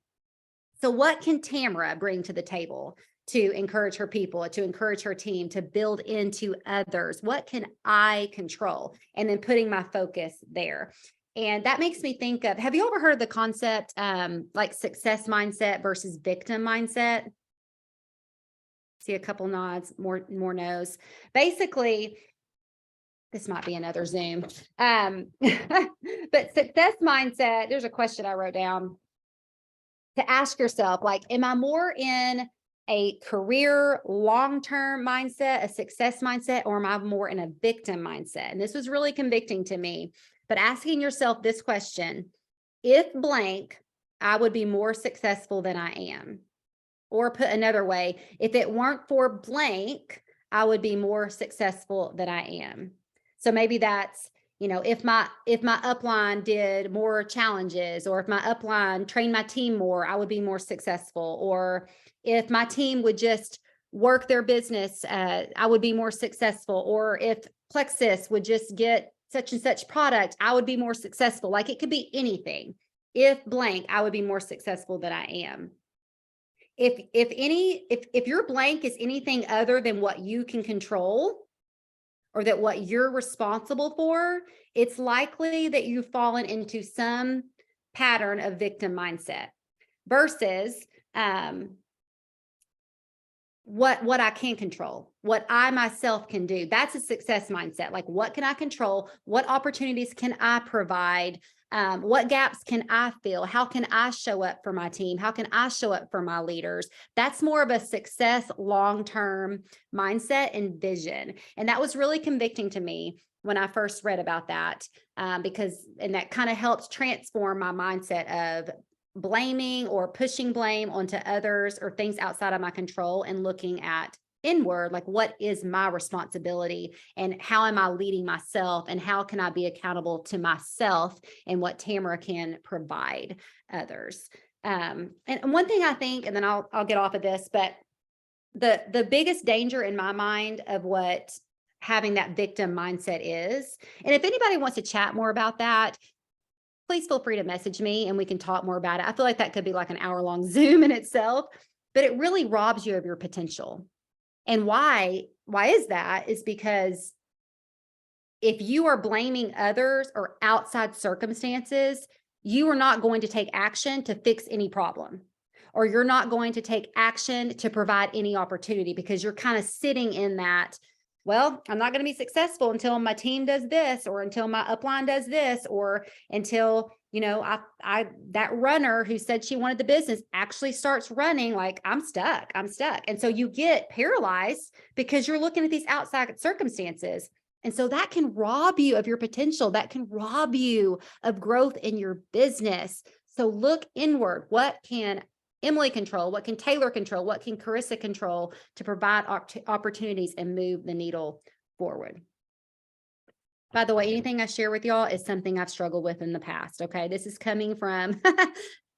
S1: So what can Tamara bring to the table to encourage her people, to encourage her team, to build into others? What can I control? And then putting my focus there. And that makes me think of, have you ever heard the concept like success mindset versus victim mindset? See a couple nods, more no's. Basically, this might be another Zoom. But success mindset, there's a question I wrote down to ask yourself, like, am I more in a career long-term mindset, a success mindset, or am I more in a victim mindset? And this was really convicting to me, but asking yourself this question, if blank, I would be more successful than I am. Or put another way, if it weren't for blank, I would be more successful than I am. So maybe that's, you know, if my upline did more challenges, or if my upline trained my team more, I would be more successful. Or if my team would just work their business, I would be more successful. Or if Plexus would just get such and such product, I would be more successful. Like it could be anything. If blank, I would be more successful than I am. If your blank is anything other than what you can control, or that what you're responsible for, it's likely that you've fallen into some pattern of victim mindset versus what I can control, what I myself can do. That's a success mindset. Like, what can I control? What opportunities can I provide? What gaps can I fill? How can I show up for my team? How can I show up for my leaders? That's more of a success long-term mindset and vision. And that was really convicting to me when I first read about that, because that kind of helped transform my mindset of blaming or pushing blame onto others or things outside of my control, and looking at inward, like, what is my responsibility and how am I leading myself, and how can I be accountable to myself, and what Tamara can provide others. And one thing I think, and then I'll get off of this, but the biggest danger in my mind of what having that victim mindset is, and if anybody wants to chat more about that, please feel free to message me and we can talk more about it. I feel like that could be like an hour-long Zoom in itself, but it really robs you of your potential. And why is that? Is because if you are blaming others or outside circumstances, you are not going to take action to fix any problem, or you're not going to take action to provide any opportunity, because you're kind of sitting in that, well, I'm not going to be successful until my team does this, or until my upline does this, or until, you know, I that runner who said she wanted the business actually starts running. Like, I'm stuck. And so you get paralyzed because you're looking at these outside circumstances. And so that can rob you of your potential. That can rob you of growth in your business. So look inward. What can Emily control? What can Taylor control? What can Carissa control to provide opportunities and move the needle forward? By the way, anything I share with y'all is something I've struggled with in the past. Okay. This is coming from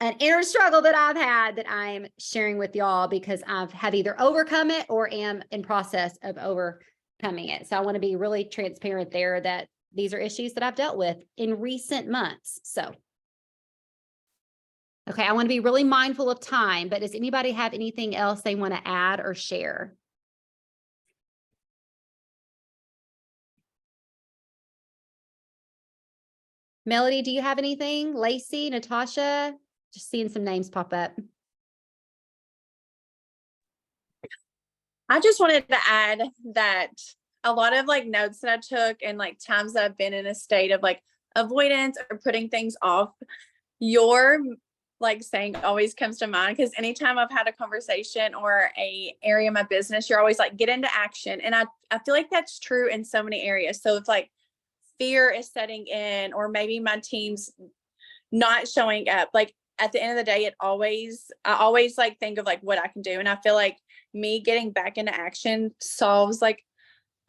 S1: an inner struggle that I've had that I'm sharing with y'all, because I've had either overcome it or am in process of overcoming it. So I want to be really transparent there that these are issues that I've dealt with in recent months. So okay, I want to be really mindful of time, but does anybody have anything else they want to add or share? Melody, do you have anything? Lacey, Natasha, just seeing some names pop up.
S11: I just wanted to add that a lot of like notes that I took, and like times that I've been in a state of like avoidance or putting things off, your like saying always comes to mind, because anytime I've had a conversation or a area of my business, you're always like, get into action. And I feel like that's true in so many areas. So it's like fear is setting in, or maybe my team's not showing up. Like at the end of the day, I always like think of like what I can do. And I feel like me getting back into action solves like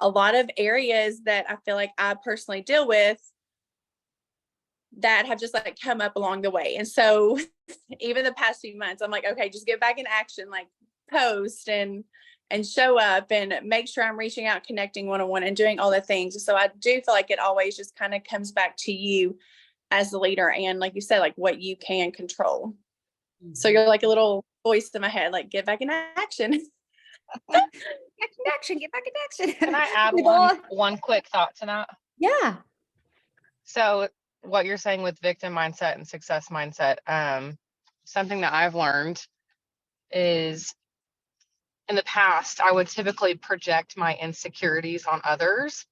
S11: a lot of areas that I feel like I personally deal with that have just like come up along the way. And so even the past few months, I'm like, okay, just get back in action, like post and show up and make sure I'm reaching out, connecting one-on-one and doing all the things. So I do feel like it always just kind of comes back to you as the leader. And like you said, like what you can control. So you're like a little voice in my head, like get back in action.
S1: Get back in action, get back in action.
S12: Can I add
S1: Nicole?
S12: one quick thought to that?
S1: Yeah.
S12: So what you're saying with victim mindset and success mindset, something that I've learned is in the past, I would typically project my insecurities on others.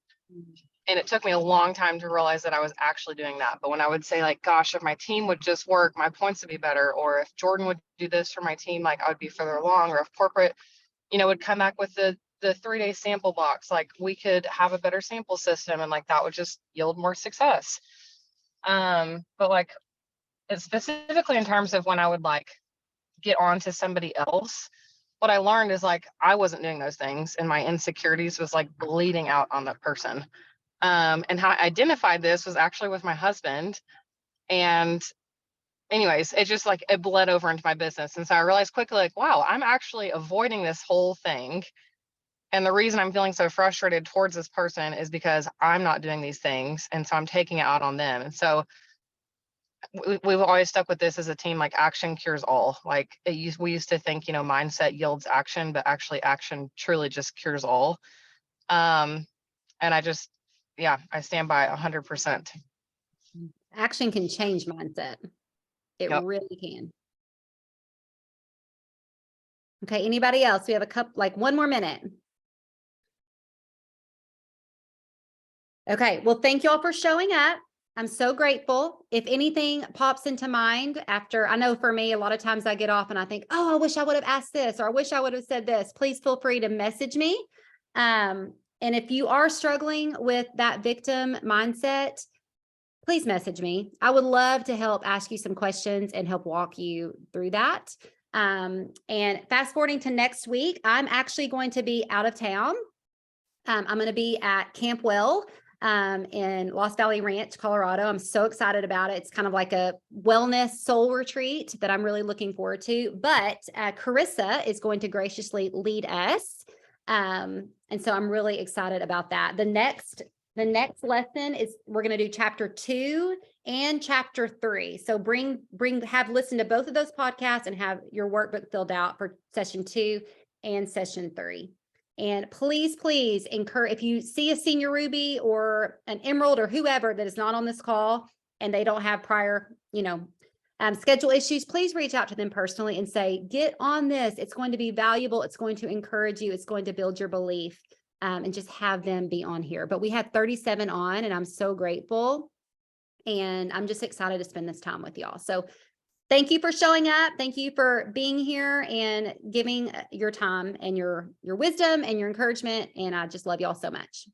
S12: And it took me a long time to realize that I was actually doing that. But when I would say like, gosh, if my team would just work, my points would be better. Or if Jordan would do this for my team, like I would be further along. Or if corporate, would come back with the 3-day sample box, like we could have a better sample system and like that would just yield more success. But like it's specifically in terms of when I would like get on to somebody else, what I learned is like I wasn't doing those things and my insecurities was like bleeding out on that person. And how I identified this was actually with my husband. And anyways, it just like it bled over into my business. And so I realized quickly, like, wow, I'm actually avoiding this whole thing. And the reason I'm feeling so frustrated towards this person is because I'm not doing these things. And so I'm taking it out on them. And so we've always stuck with this as a team, like action cures all. Like we used to think, mindset yields action, but actually action truly just cures all. And I just, I stand by 100%.
S1: Action can change mindset. It
S12: Yep.
S1: really can. Okay, anybody else? We have one more minute. Okay, well, thank you all for showing up. I'm so grateful. If anything pops into mind after, I know for me, a lot of times I get off and I think, oh, I wish I would have asked this, or I wish I would have said this. Please feel free to message me. And if you are struggling with that victim mindset, please message me. I would love to help ask you some questions and help walk you through that. And fast forwarding to next week, I'm actually going to be out of town. I'm going to be at Camp Well in Lost Valley Ranch, Colorado. I'm so excited about it. It's kind of like a wellness soul retreat that I'm really looking forward to. But Carissa is going to graciously lead us. And so I'm really excited about that. The next lesson is we're going to do chapter 2 and chapter 3. So have listened to both of those podcasts and have your workbook filled out for session 2 and session 3. And please encourage, if you see a senior Ruby or an Emerald or whoever that is not on this call and they don't have prior, schedule issues, please reach out to them personally and say, get on this. It's going to be valuable. It's going to encourage you. It's going to build your belief. And just have them be on here. But we had 37 on and I'm so grateful. And I'm just excited to spend this time with y'all. So thank you for showing up. Thank you for being here and giving your time and your wisdom and your encouragement. And I just love y'all so much.